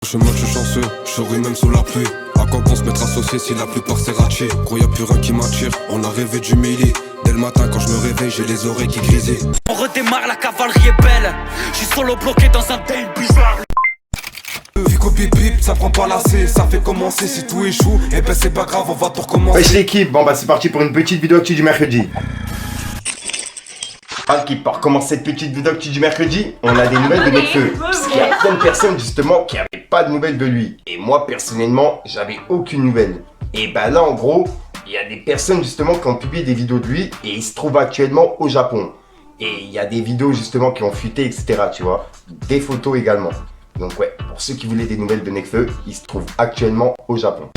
Moi je suis chanceux, je souris même sous la pluie. À quoi bon se mettre associé si la plupart c'est raté. Gros y'a plus rien qui m'attire, on a rêvé du milli. Dès le matin quand je me réveille j'ai les oreilles qui grisillent. On redémarre, la cavalerie est belle. J'suis solo bloqué dans un date bizarre. Vico pip pip, ça prend pas lassé, ça fait commencer. Si tout échoue, et ben c'est pas grave, on va tout recommencer. Wesh l'équipe, bon bah c'est parti pour une petite vidéo actu du mercredi. L'équipe, pour commencer cette petite vidéo actu du mercredi, on a des nouvelles de Nekfeu. Parce qu'il y a plein de personnes justement qui avaient pas de nouvelles de lui. Et moi personnellement, j'avais aucune nouvelle. Et bah là en gros, il y a des personnes justement qui ont publié des vidéos de lui et il se trouve actuellement au Japon. Et il y a des vidéos justement qui ont fuité, etc. Tu vois, des photos également. Donc ouais, pour ceux qui voulaient des nouvelles de Nekfeu, il se trouve actuellement au Japon.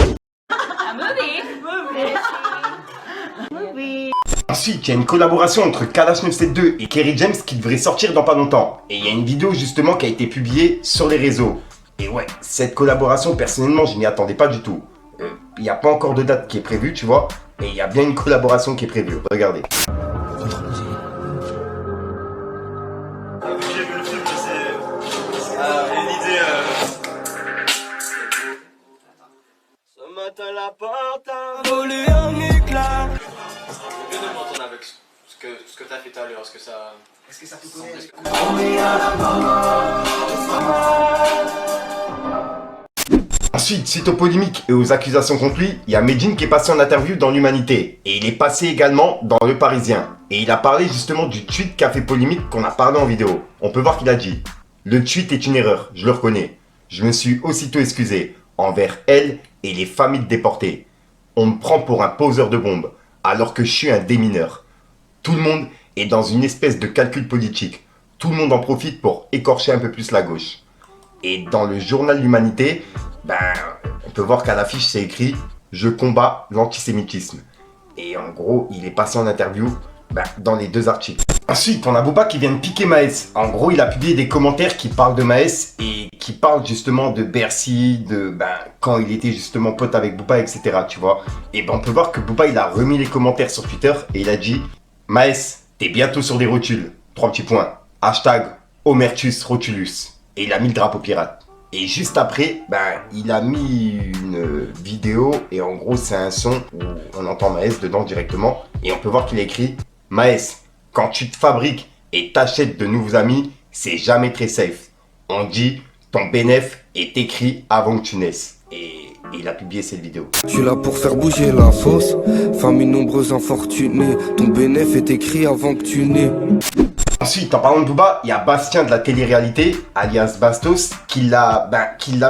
Ensuite, il y a une collaboration entre Kalash 972 et Kerry James qui devrait sortir dans pas longtemps. Et il y a une vidéo justement qui a été publiée sur les réseaux. Et ouais, cette collaboration, personnellement, je n'y attendais pas du tout. Il n'y a pas encore de date qui est prévue, tu vois. Mais il y a bien une collaboration qui est prévue. Regardez. J'ai vu le film, c'est une idée. Ce matin, la porte a volé un éclat. Je viens de m'entendre avec ce que t'as fait tout à l'heure. Est-ce que ça te connaît? Ensuite, suite aux polémiques et aux accusations contre lui, il y a Medjin qui est passé en interview dans l'Humanité. Et il est passé également dans Le Parisien. Et il a parlé justement du tweet qui a fait polémique qu'on a parlé en vidéo. On peut voir qu'il a dit « Le tweet est une erreur, je le reconnais. Je me suis aussitôt excusé envers elle et les familles déportées. On me prend pour un poseur de bombes alors que je suis un démineur. Tout le monde est dans une espèce de calcul politique. Tout le monde en profite pour écorcher un peu plus la gauche. » Et dans le journal L'Humanité, on peut voir qu'à l'affiche c'est écrit « Je combats l'antisémitisme ». Et en gros, il est passé en interview dans les deux articles. Ensuite, on a Booba qui vient de piquer Maes. En gros, il a publié des commentaires qui parlent de Maes et qui parlent justement de Bercy, de quand il était justement pote avec Booba, etc. Tu vois. Et on peut voir que Booba, il a remis les commentaires sur Twitter et il a dit « Maes, t'es bientôt sur des rotules. 3 petits points. Hashtag Omertus Rotulus. » Et il a mis le drapeau pirate. Et juste après, il a mis une vidéo et en gros c'est un son où on entend Maes dedans directement. Et on peut voir qu'il a écrit « Maes, quand tu te fabriques et t'achètes de nouveaux amis, c'est jamais très safe. On dit ton bénéf est écrit avant que tu naisses. » Et il a publié cette vidéo. Je suis là pour faire bouger la fosse, famille nombreuse infortunée. Ton bénéf est écrit avant que tu nais. Ensuite, en parlant de Booba, il y a Bastien de la télé-réalité, alias Bastos, qui l'a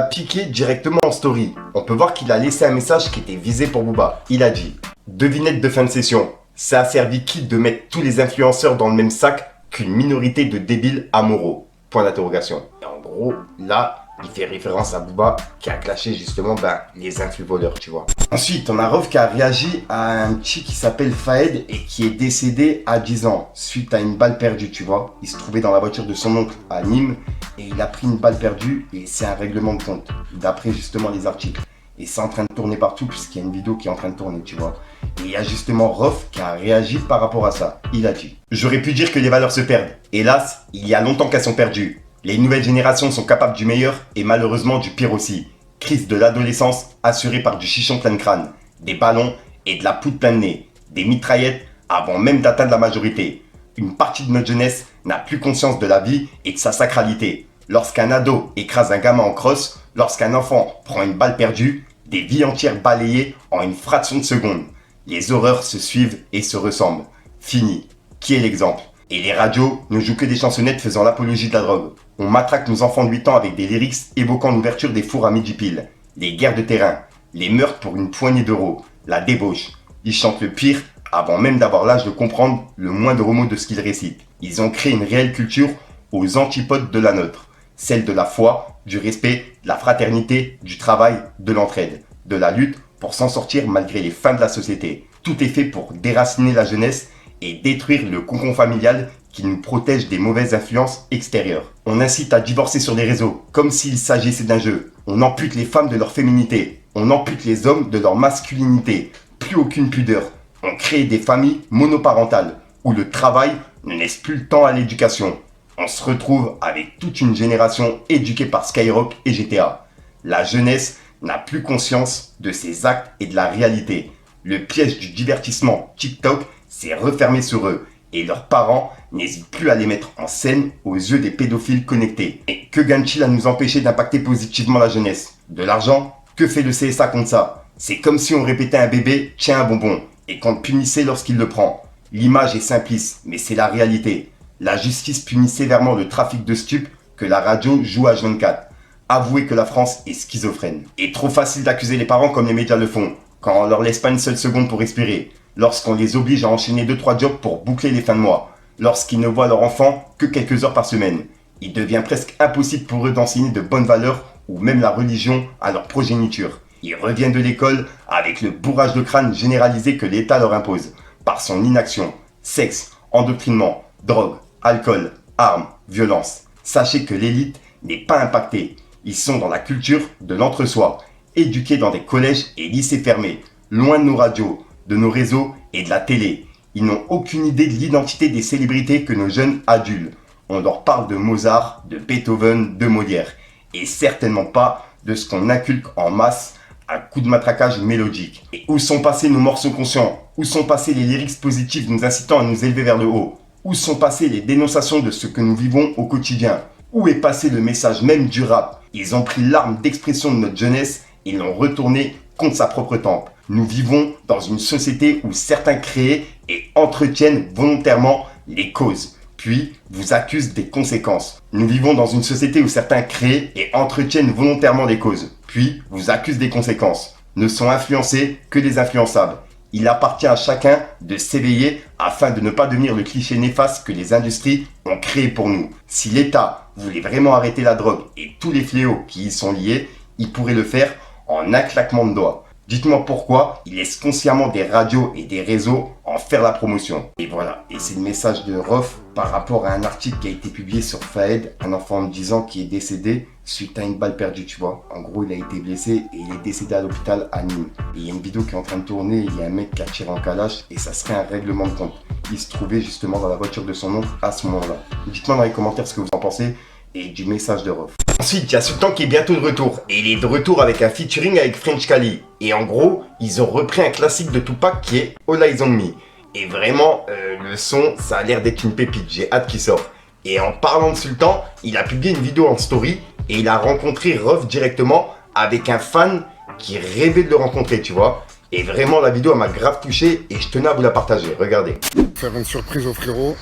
piqué directement en story. On peut voir qu'il a laissé un message qui était visé pour Booba. Il a dit « Devinette de fin de session, ça a servi qui de mettre tous les influenceurs dans le même sac qu'une minorité de débiles amoraux ?» Point d'interrogation. Et en gros, là, il fait référence à Booba qui a clashé justement les influvoleurs, tu vois. Ensuite, on a Rof qui a réagi à un petit qui s'appelle Fahed et qui est décédé à 10 ans suite à une balle perdue, tu vois. Il se trouvait dans la voiture de son oncle à Nîmes et il a pris une balle perdue et c'est un règlement de compte, d'après justement les articles. Et c'est en train de tourner partout puisqu'il y a une vidéo qui est en train de tourner, tu vois. Et il y a justement Rof qui a réagi par rapport à ça. Il a dit « J'aurais pu dire que les valeurs se perdent. Hélas, il y a longtemps qu'elles sont perdues. Les nouvelles générations sont capables du meilleur et malheureusement du pire aussi. Crise de l'adolescence assurée par du chichon plein de crâne, des ballons et de la poudre plein de nez, des mitraillettes avant même d'atteindre la majorité. Une partie de notre jeunesse n'a plus conscience de la vie et de sa sacralité. Lorsqu'un ado écrase un gamin en crosse, lorsqu'un enfant prend une balle perdue, des vies entières balayées en une fraction de seconde. Les horreurs se suivent et se ressemblent. Fini. Qui est l'exemple ? Et les radios ne jouent que des chansonnettes faisant l'apologie de la drogue. On matraque nos enfants de 8 ans avec des lyrics évoquant l'ouverture des fours à midi pile, les guerres de terrain, les meurtres pour une poignée d'euros, la débauche. Ils chantent le pire avant même d'avoir l'âge de comprendre le moindre mot de ce qu'ils récitent. Ils ont créé une réelle culture aux antipodes de la nôtre, celle de la foi, du respect, de la fraternité, du travail, de l'entraide, de la lutte pour s'en sortir malgré les fins de la société. Tout est fait pour déraciner la jeunesse et détruire le cocon familial qui nous protège des mauvaises influences extérieures. On incite à divorcer sur les réseaux, comme s'il s'agissait d'un jeu. On ampute les femmes de leur féminité. On ampute les hommes de leur masculinité. Plus aucune pudeur. On crée des familles monoparentales, où le travail ne laisse plus le temps à l'éducation. On se retrouve avec toute une génération éduquée par Skyrock et GTA. La jeunesse n'a plus conscience de ses actes et de la réalité. Le piège du divertissement TikTok s'est refermé sur eux et leurs parents n'hésitent plus à les mettre en scène aux yeux des pédophiles connectés. Et que gagne-t-il à nous empêcher d'impacter positivement la jeunesse? De l'argent? Que fait le CSA contre ça? C'est comme si on répétait à un bébé « tiens un bonbon » et qu'on le punissait lorsqu'il le prend. L'image est simpliste, mais c'est la réalité. La justice punit sévèrement le trafic de stupes que la radio joue à H24. Avouez que la France est schizophrène. Et trop facile d'accuser les parents comme les médias le font, quand on leur laisse pas une seule seconde pour respirer, lorsqu'on les oblige à enchaîner 2-3 jobs pour boucler les fins de mois, lorsqu'ils ne voient leur enfant que quelques heures par semaine. Il devient presque impossible pour eux d'enseigner de bonnes valeurs ou même la religion à leur progéniture. Ils reviennent de l'école avec le bourrage de crâne généralisé que l'État leur impose, par son inaction, sexe, endoctrinement, drogue, alcool, armes, violence. Sachez que l'élite n'est pas impactée. Ils sont dans la culture de l'entre-soi, éduqués dans des collèges et lycées fermés, loin de nos radios, de nos réseaux et de la télé. Ils n'ont aucune idée de l'identité des célébrités que nos jeunes adulent. On leur parle de Mozart, de Beethoven, de Molière, et certainement pas de ce qu'on inculque en masse à coups de matraquage mélodique. Et où sont passés nos morceaux conscients? Où sont passés les lyrics positifs nous incitant à nous élever vers le haut? Où sont passées les dénonciations de ce que nous vivons au quotidien? Où est passé le message même du rap? Ils ont pris l'arme d'expression de notre jeunesse et l'ont retourné contre sa propre tempe. Nous vivons dans une société où certains créent et entretiennent volontairement les causes, puis vous accusent des conséquences. Nous vivons dans une société où certains créent et entretiennent volontairement des causes, puis vous accusent des conséquences. Ne sont influencés que des influençables. Il appartient à chacun de s'éveiller afin de ne pas devenir le cliché néfaste que les industries ont créé pour nous. Si l'État voulait vraiment arrêter la drogue et tous les fléaux qui y sont liés, il pourrait le faire en un claquement de doigts. Dites-moi pourquoi il laisse consciemment des radios et des réseaux en faire la promotion. Et voilà, et c'est le message de Rof par rapport à un article qui a été publié sur Fahed, un enfant de 10 ans qui est décédé suite à une balle perdue, tu vois. En gros, il a été blessé et il est décédé à l'hôpital à Nîmes. Et il y a une vidéo qui est en train de tourner, il y a un mec qui a tiré en calache et ça serait un règlement de compte. Il se trouvait justement dans la voiture de son oncle à ce moment-là. Dites-moi dans les commentaires ce que vous en pensez et du message de Rof. Ensuite, il y a Sultan qui est bientôt de retour. Et il est de retour avec un featuring avec French Kali. Et en gros, ils ont repris un classique de Tupac qui est All Eyes on Me. Et vraiment, le son, ça a l'air d'être une pépite. J'ai hâte qu'il sorte. Et en parlant de Sultan, il a publié une vidéo en story. Et il a rencontré Rof directement avec un fan qui rêvait de le rencontrer, tu vois. Et vraiment, la vidéo, elle m'a grave touché. Et je tenais à vous la partager. Regardez. Faire une surprise au frérot.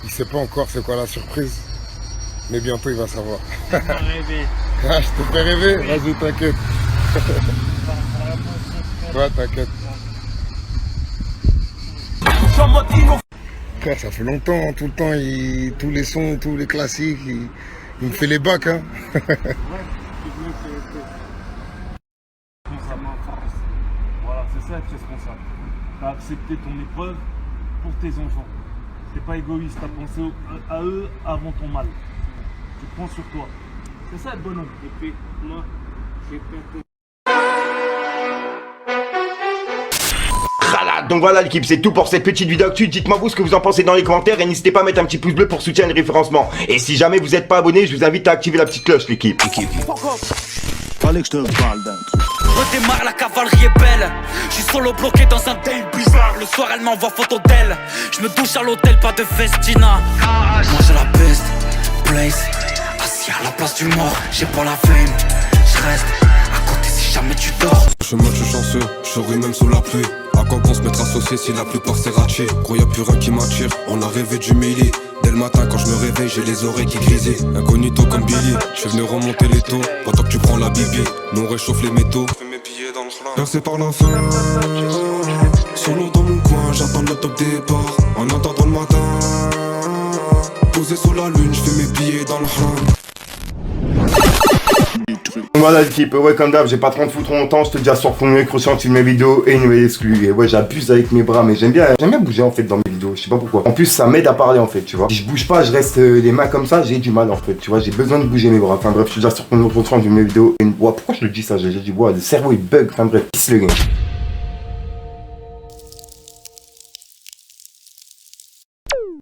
Il sait pas encore c'est quoi la surprise. Mais bientôt il va savoir. Ah, je te fais rêver. Vas-y, t'inquiète. Ouais, t'inquiète. Frère, ça fait longtemps, tout le temps, tous les sons, tous les classiques, il me fait les bacs, hein. Voilà, c'est ça être responsable. T'as accepté ton épreuve pour tes enfants. T'es pas égoïste, t'as pensé à eux avant ton mal. Tu prends sur toi. C'est ça être bonhomme. Et puis, moi, j'ai pété. Donc voilà l'équipe, c'est tout pour cette petite vidéo actu. Dites-moi vous ce que vous en pensez dans les commentaires et n'hésitez pas à mettre un petit pouce bleu pour soutenir le référencement. Et si jamais vous n'êtes pas abonné, je vous invite à activer la petite cloche l'équipe. Fallait que je te parle d'un truc. Redémarre, la cavalerie est belle. Je suis solo bloqué dans un date bizarre. Le soir elle m'envoie photo d'elle. Je me douche à l'hôtel, pas de festina. Moi j'ai la best place. Assis à la place du mort. J'ai pas la fame. Je reste à côté si jamais tu dors. Je me suis chanceux, je souris même sous la pluie. À quoi qu'on se mettre associé si la plupart c'est raté. Gros y'a plus rien qui m'attire, on a rêvé du Méli. Dès le matin quand je me réveille j'ai les oreilles qui grisillent. Incognito comme Billy, je suis venu remonter les taux. Pendant que tu prends la bibi, nous on réchauffe les métaux. Percé par la fin, solo dans mon coin, j'attends le top départ. En attendant le matin, posé sous la lune, je fais mes billets dans le ham. Voilà l'équipe, ouais comme d'hab, j'ai pas 30 foutre longtemps, je te dis à sur fond croissant sur mes vidéos et une nouvelle exclue. Et ouais j'abuse avec mes bras mais j'aime bien bouger en fait dans mes vidéos, je sais pas pourquoi. En plus ça m'aide à parler en fait, tu vois. Si je bouge pas, je reste les mains comme ça, j'ai du mal en fait, tu vois, j'ai besoin de bouger mes bras. Enfin bref, je te dis à sur fond croissant sur mes vidéos et ouais, pourquoi je le dis ça, j'ai dit ouais, le cerveau il bug, enfin bref, peace le game.